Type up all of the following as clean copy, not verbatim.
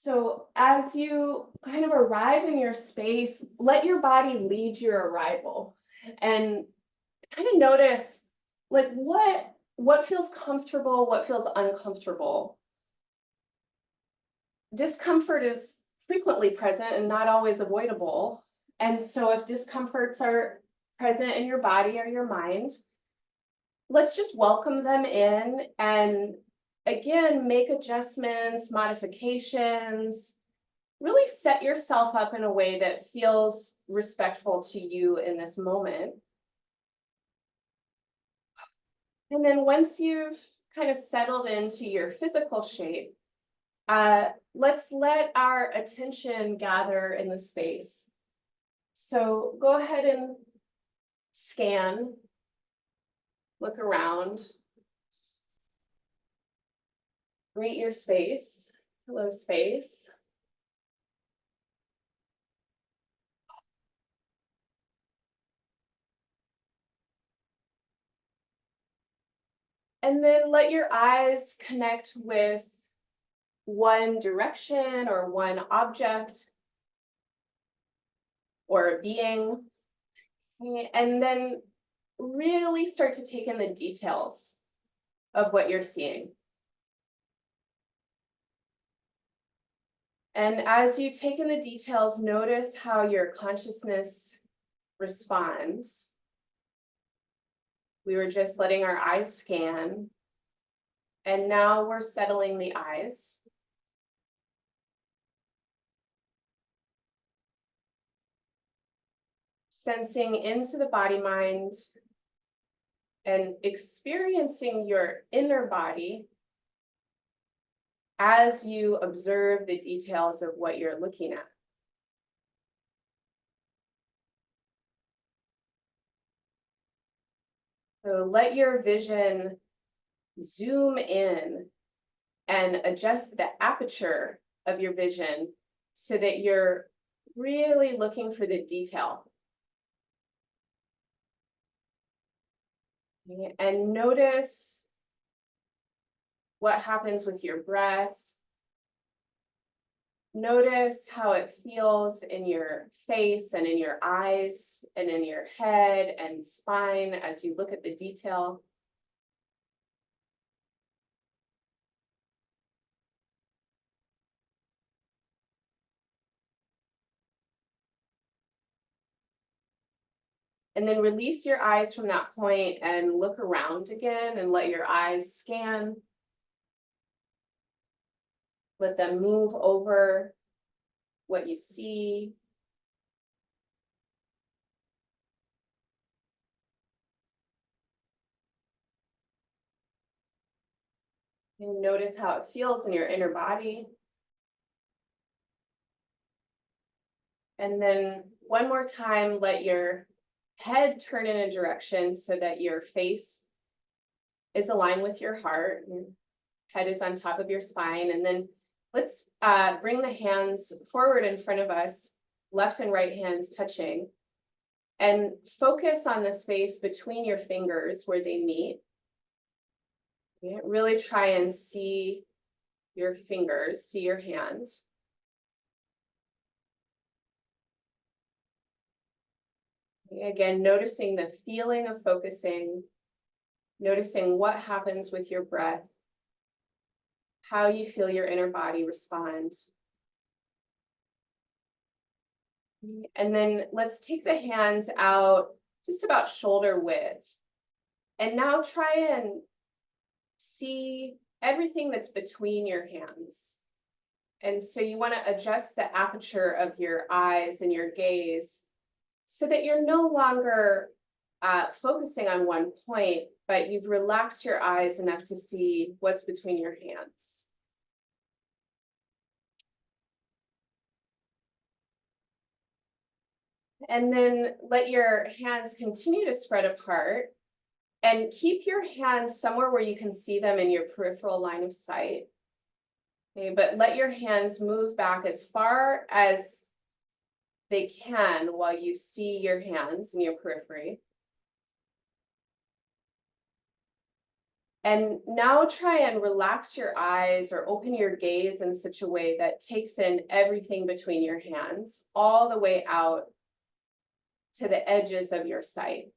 So as you kind of arrive in your space, let your body lead your arrival and kind of notice like what feels comfortable, what feels uncomfortable. Discomfort is frequently present and not always avoidable. And so if discomforts are present in your body or your mind, let's just welcome them in and again make adjustments, modifications. Really set yourself up in a way that feels respectful to you in this moment. And then once you've kind of settled into your physical shape, let's let our attention gather in the space. So go ahead and scan, look around, greet your space. Hello, space. And then let your eyes connect with one direction or one object or a being. And then really start to take in the details of what you're seeing. And as you take in the details, notice how your consciousness responds. We were just letting our eyes scan, and now we're settling the eyes. Sensing into the body mind and experiencing your inner body as you observe the details of what you're looking at. So let your vision zoom in and adjust the aperture of your vision so that you're really looking for the detail. And notice what happens with your breath. Notice how it feels in your face and in your eyes and in your head and spine as you look at the detail. And then release your eyes from that point and look around again and let your eyes scan. Let them move over what you see. And notice how it feels in your inner body. And then one more time, let your head turn in a direction so that your face is aligned with your heart. Your head is on top of your spine. And then let's bring the hands forward in front of us, left and right hands touching, and focus on the space between your fingers where they meet. Okay, really try and see your fingers, see your hand. Okay, again, noticing the feeling of focusing, noticing what happens with your breath, how you feel your inner body respond. And then let's take the hands out just about shoulder width. And now try and see everything that's between your hands. And so you want to adjust the aperture of your eyes and your gaze so that you're no longer focusing on one point, but you've relaxed your eyes enough to see what's between your hands. And then let your hands continue to spread apart and keep your hands somewhere where you can see them in your peripheral line of sight. Okay, but let your hands move back as far as they can while you see your hands in your periphery. And now try and relax your eyes or open your gaze in such a way that takes in everything between your hands, all the way out to the edges of your sight.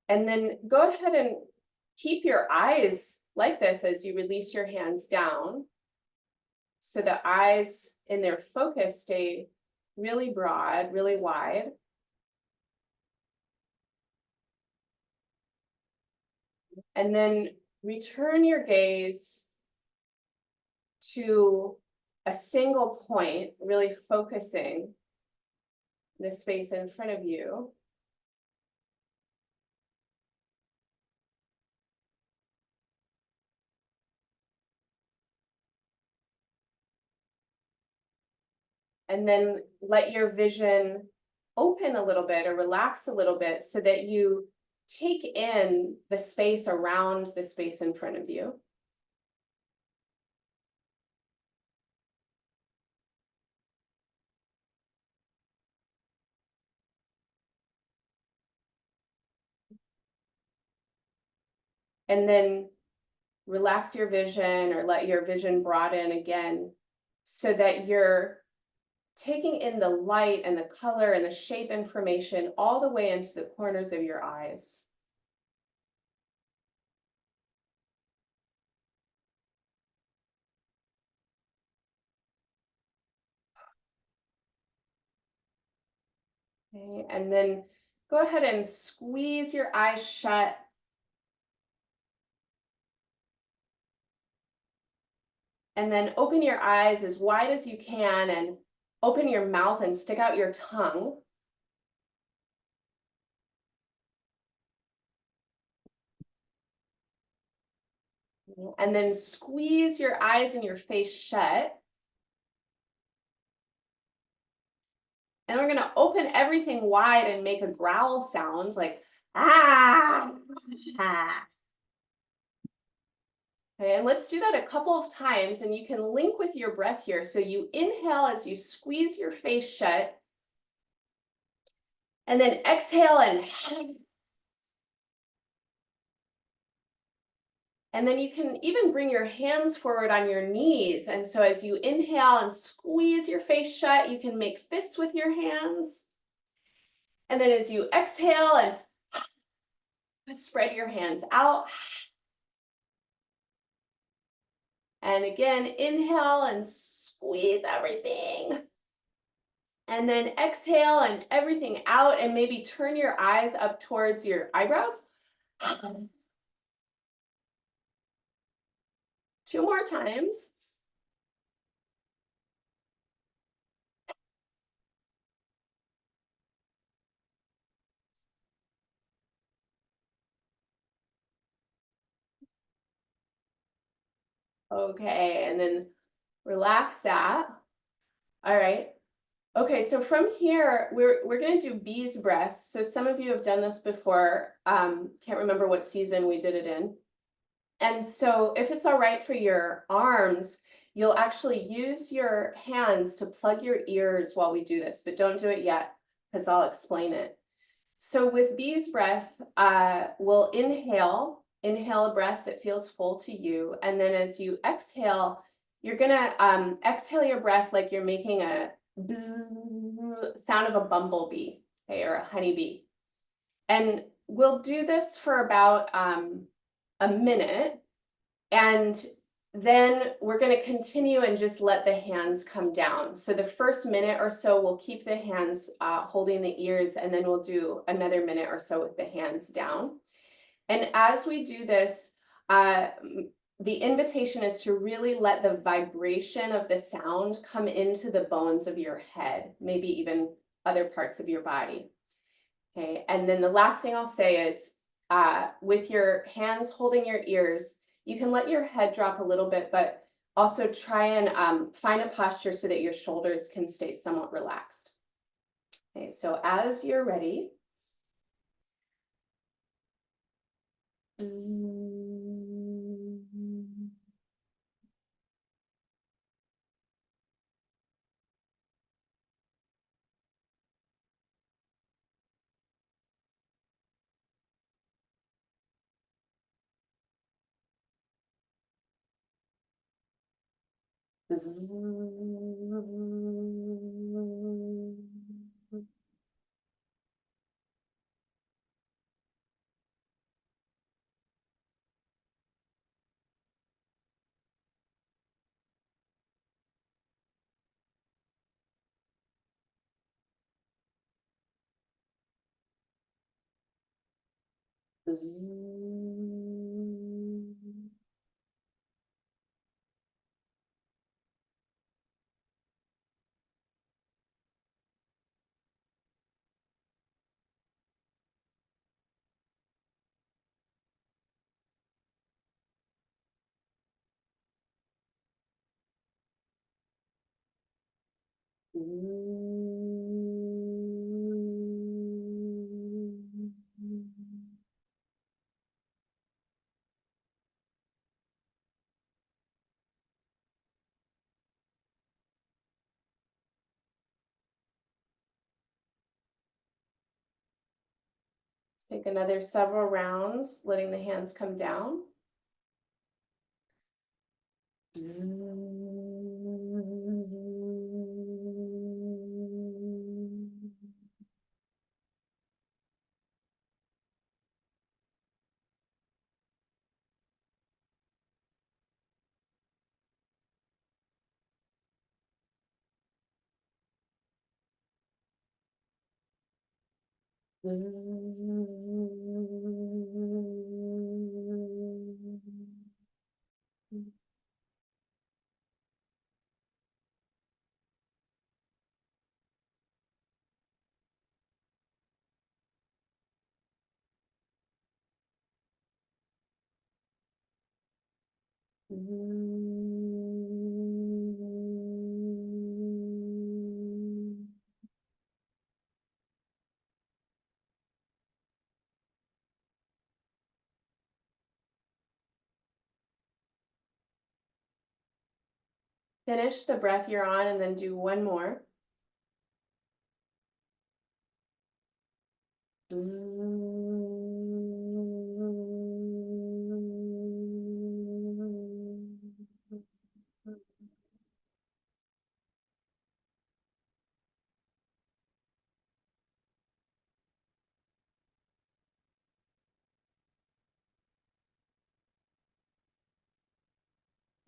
And then go ahead and keep your eyes like this as you release your hands down. So the eyes in their focus stay really broad, really wide. And then return your gaze to a single point, really focusing the space in front of you. And then let your vision open a little bit or relax a little bit so that you take in the space around the space in front of you. And then relax your vision or let your vision broaden again so that you're taking in the light and the color and the shape information all the way into the corners of your eyes. Okay, and then go ahead and squeeze your eyes shut. And then open your eyes as wide as you can and open your mouth and stick out your tongue. And then squeeze your eyes and your face shut. And we're going to open everything wide and make a growl sound like, ah, ah. Okay, and let's do that a couple of times, and you can link with your breath here. So you inhale as you squeeze your face shut, and then exhale and then you can even bring your hands forward on your knees. And so as you inhale and squeeze your face shut, you can make fists with your hands. And then as you exhale and spread your hands out. And again, inhale and squeeze everything. And then exhale and everything out, and maybe turn your eyes up towards your eyebrows. 2 more times. Okay, and then relax that. All right. Okay, so from here, we're gonna do bee's breath. So some of you have done this before. Can't remember what season we did it in. And so if it's all right for your arms, you'll actually use your hands to plug your ears while we do this, but don't do it yet because I'll explain it. So with bee's breath, we'll inhale a breath that feels full to you. And then as you exhale, you're gonna exhale your breath like you're making a bzzz sound of a bumblebee, okay, or a honeybee. And we'll do this for about a minute, and then we're going to continue and just let the hands come down. So the first minute or so, we'll keep the hands holding the ears, and then we'll do another minute or so with the hands down. And as we do this, the invitation is to really let the vibration of the sound come into the bones of your head, maybe even other parts of your body. Okay, and then the last thing I'll say is with your hands holding your ears, you can let your head drop a little bit, but also try and find a posture so that your shoulders can stay somewhat relaxed. Okay, so as you're ready, bzzz. Zzz. Let's take another several rounds, letting the hands come down. Finish the breath you're on and then do one more.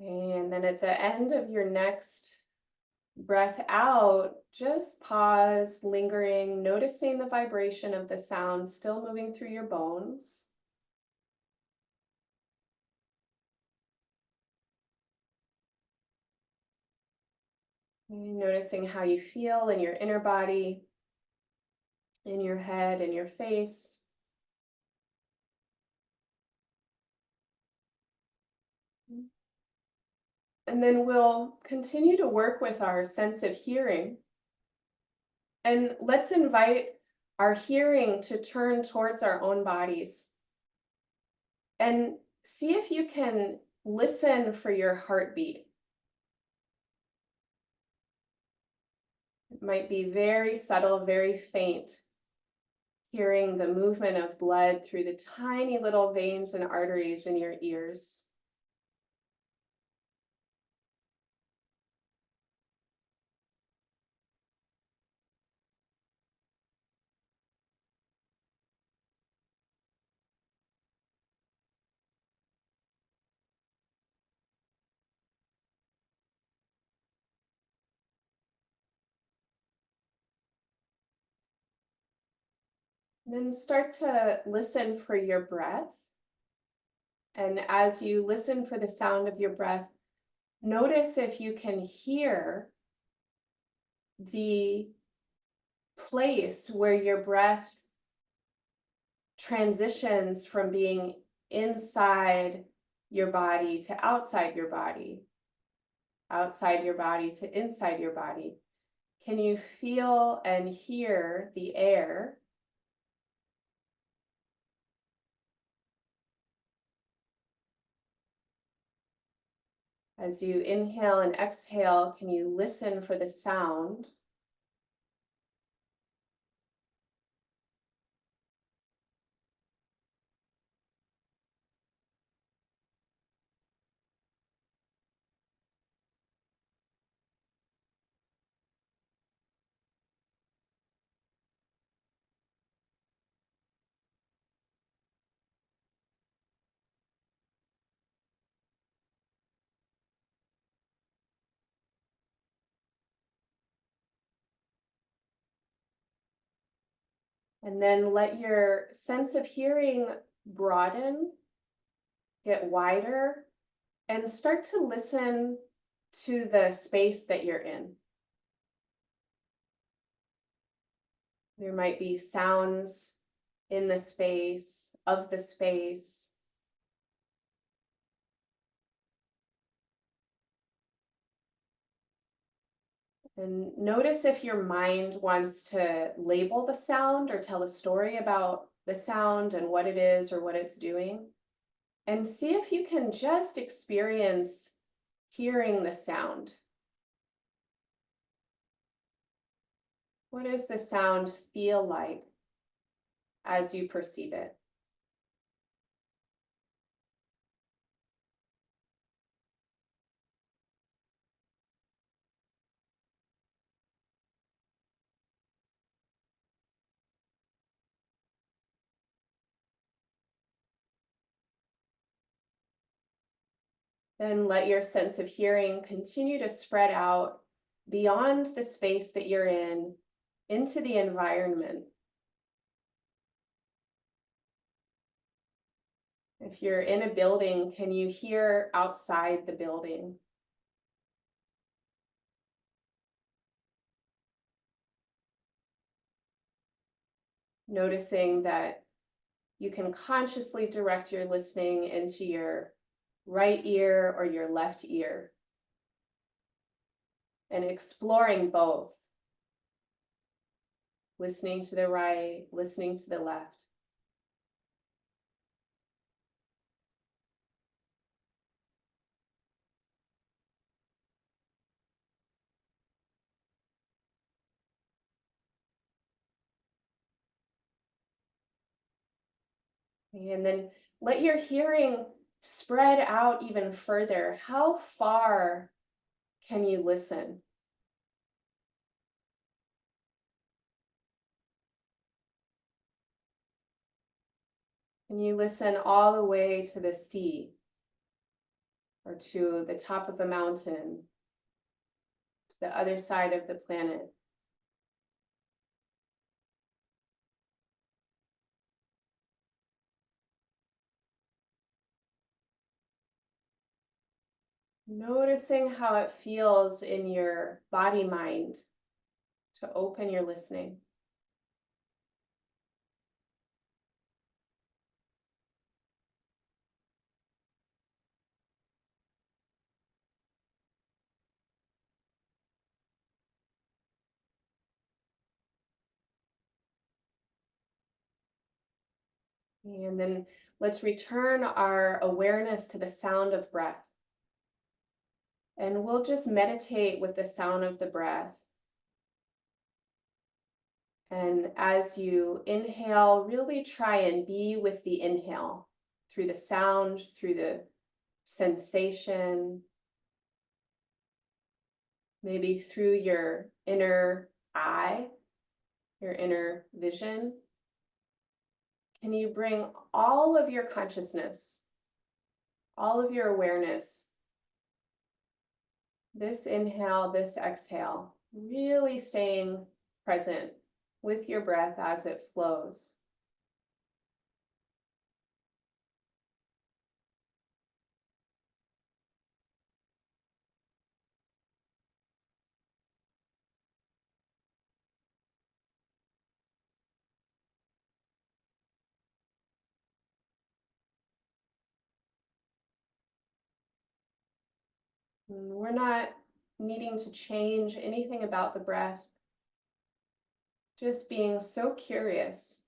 And then at the end of your next breath out, just pause, lingering, noticing the vibration of the sound still moving through your bones. And noticing how you feel in your inner body, in your head, in your face. And then we'll continue to work with our sense of hearing. And let's invite our hearing to turn towards our own bodies. And see if you can listen for your heartbeat. It might be very subtle, very faint, hearing the movement of blood through the tiny little veins and arteries in your ears. Then start to listen for your breath. And as you listen for the sound of your breath, notice if you can hear the place where your breath transitions from being inside your body to outside your body to inside your body. Can you feel and hear the air? As you inhale and exhale, can you listen for the sound? And then let your sense of hearing broaden, get wider, and start to listen to the space that you're in. There might be sounds in the space, of the space. And notice if your mind wants to label the sound or tell a story about the sound and what it is or what it's doing. And see if you can just experience hearing the sound. What does the sound feel like as you perceive it? Then let your sense of hearing continue to spread out beyond the space that you're in, into the environment. If you're in a building, can you hear outside the building? Noticing that you can consciously direct your listening into your right ear or your left ear, and exploring both. Listening to the right, listening to the left. And then let your hearing spread out even further. How far can you listen? Can you listen all the way to the sea or to the top of a mountain, to the other side of the planet? Noticing how it feels in your body mind to open your listening. And then let's return our awareness to the sound of breath. And we'll just meditate with the sound of the breath. And as you inhale, really try and be with the inhale through the sound, through the sensation, maybe through your inner eye, your inner vision. Can you bring all of your consciousness, all of your awareness, this inhale, this exhale, really staying present with your breath as it flows. And we're not needing to change anything about the breath, just being so curious.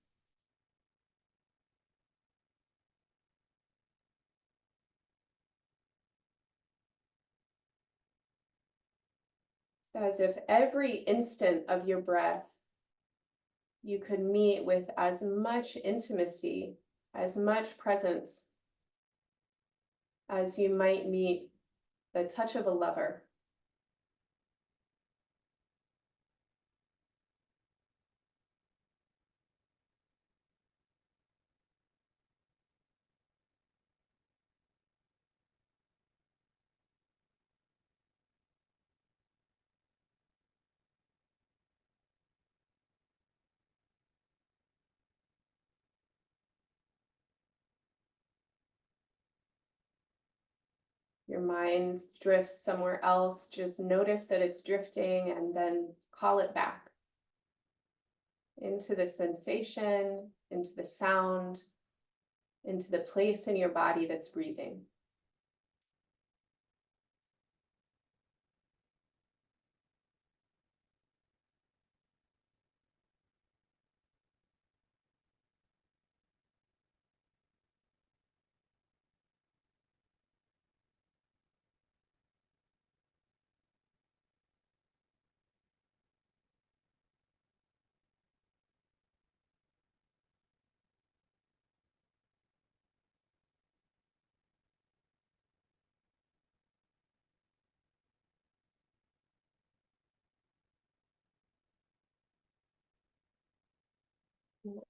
It's as if every instant of your breath you could meet with as much intimacy, as much presence as you might meet the touch of a lover. your mind drifts somewhere else, just notice that it's drifting and then call it back into the sensation, into the sound, into the place in your body that's breathing.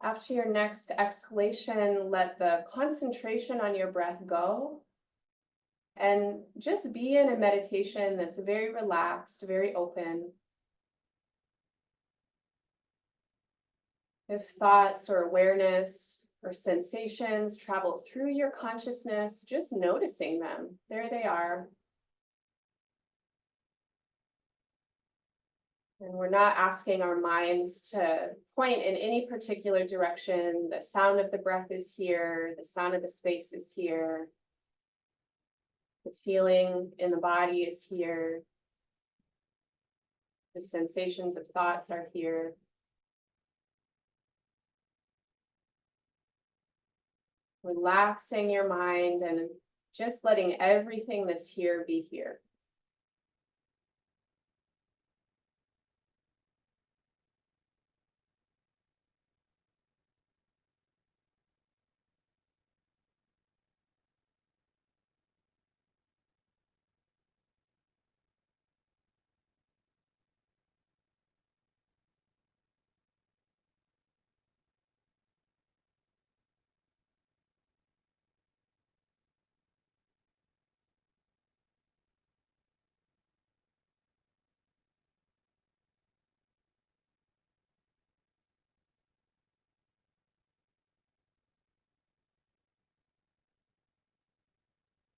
After your next exhalation, let the concentration on your breath go and just be in a meditation that's very relaxed, very open. If thoughts or awareness or sensations travel through your consciousness, just noticing them. There they are. And we're not asking our minds to point in any particular direction. The sound of the breath is here. The sound of the space is here. The feeling in the body is here. The sensations of thoughts are here. Relaxing your mind and just letting everything that's here be here.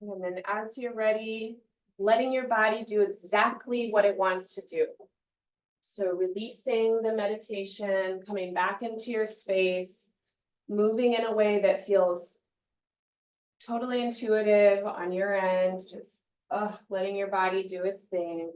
And then as you're ready, letting your body do exactly what it wants to do. So releasing the meditation, coming back into your space, moving in a way that feels totally intuitive on your end, just letting your body do its thing.